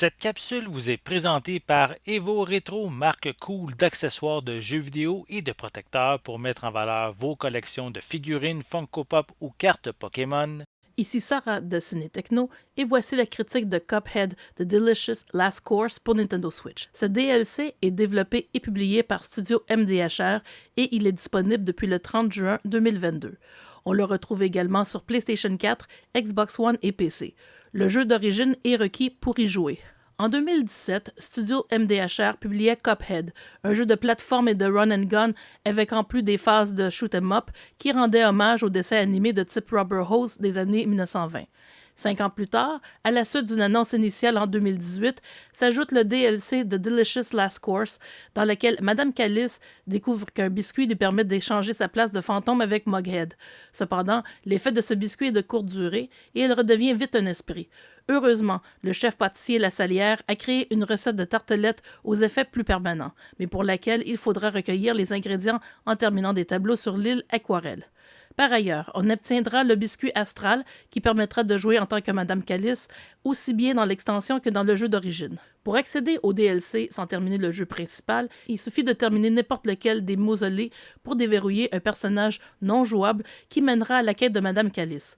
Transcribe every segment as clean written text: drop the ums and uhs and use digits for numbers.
Cette capsule vous est présentée par Evo Retro, marque cool d'accessoires de jeux vidéo et de protecteurs pour mettre en valeur vos collections de figurines Funko Pop ou cartes Pokémon. Ici Sarah de Ciné Techno et voici la critique de Cuphead The Delicious Last Course pour Nintendo Switch. Ce DLC est développé et publié par Studio MDHR et il est disponible depuis le 30 juin 2022. On le retrouve également sur PlayStation 4, Xbox One et PC. Le jeu d'origine est requis pour y jouer. En 2017, Studio MDHR publiait Cuphead, un jeu de plateforme et de run and gun avec en plus des phases de shoot 'em up qui rendait hommage au dessin animé de type Rubber Hose des années 1920. 5 ans plus tard, à la suite d'une annonce initiale en 2018, s'ajoute le DLC de Delicious Last Course, dans lequel Madame Callis découvre qu'un biscuit lui permet d'échanger sa place de fantôme avec Mughead. Cependant, l'effet de ce biscuit est de courte durée et elle redevient vite un esprit. Heureusement, le chef pâtissier La Salière a créé une recette de tartelettes aux effets plus permanents, mais pour laquelle il faudra recueillir les ingrédients en terminant des tableaux sur l'île Aquarelle. Par ailleurs, on obtiendra le biscuit astral qui permettra de jouer en tant que Madame Callis, aussi bien dans l'extension que dans le jeu d'origine. Pour accéder au DLC sans terminer le jeu principal, il suffit de terminer n'importe lequel des mausolées pour déverrouiller un personnage non jouable qui mènera à la quête de Madame Callis.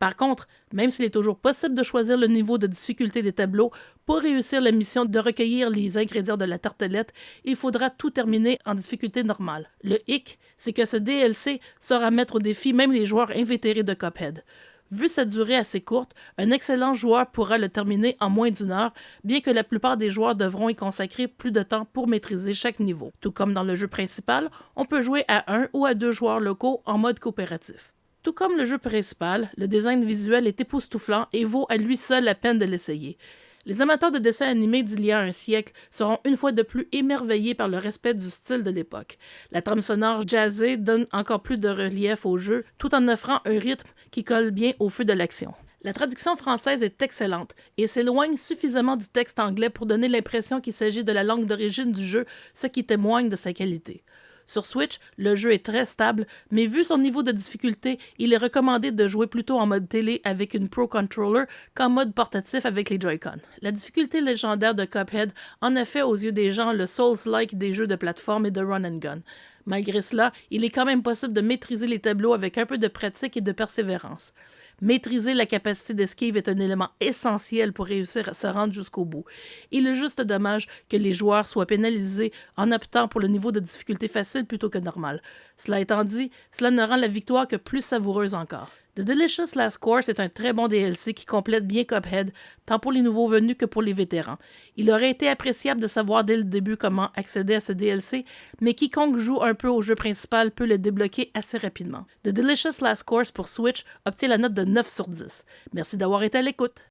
Par contre, même s'il est toujours possible de choisir le niveau de difficulté des tableaux, pour réussir la mission de recueillir les ingrédients de la tartelette, il faudra tout terminer en difficulté normale. Le hic, c'est que ce DLC saura mettre au défi même les joueurs invétérés de Cuphead. Vu sa durée assez courte, un excellent joueur pourra le terminer en moins d'une heure, bien que la plupart des joueurs devront y consacrer plus de temps pour maîtriser chaque niveau. Tout comme dans le jeu principal, on peut jouer à 1 ou à 2 joueurs locaux en mode coopératif. Tout comme le jeu principal, le design visuel est époustouflant et vaut à lui seul la peine de l'essayer. Les amateurs de dessins animés d'il y a un siècle seront une fois de plus émerveillés par le respect du style de l'époque. La trame sonore jazzée donne encore plus de relief au jeu, tout en offrant un rythme qui colle bien au feu de l'action. La traduction française est excellente et s'éloigne suffisamment du texte anglais pour donner l'impression qu'il s'agit de la langue d'origine du jeu, ce qui témoigne de sa qualité. Sur Switch, le jeu est très stable, mais vu son niveau de difficulté, il est recommandé de jouer plutôt en mode télé avec une Pro Controller qu'en mode portatif avec les Joy-Con. La difficulté légendaire de Cuphead en a fait aux yeux des gens le Souls-like des jeux de plateforme et de run and gun. Malgré cela, il est quand même possible de maîtriser les tableaux avec un peu de pratique et de persévérance. Maîtriser la capacité d'esquive est un élément essentiel pour réussir à se rendre jusqu'au bout. Il est juste dommage que les joueurs soient pénalisés en optant pour le niveau de difficulté facile plutôt que normal. Cela étant dit, cela ne rend la victoire que plus savoureuse encore. The Delicious Last Course est un très bon DLC qui complète bien Cuphead, tant pour les nouveaux venus que pour les vétérans. Il aurait été appréciable de savoir dès le début comment accéder à ce DLC, mais quiconque joue un peu au jeu principal peut le débloquer assez rapidement. The Delicious Last Course pour Switch obtient la note de 9 sur 10. Merci d'avoir été à l'écoute.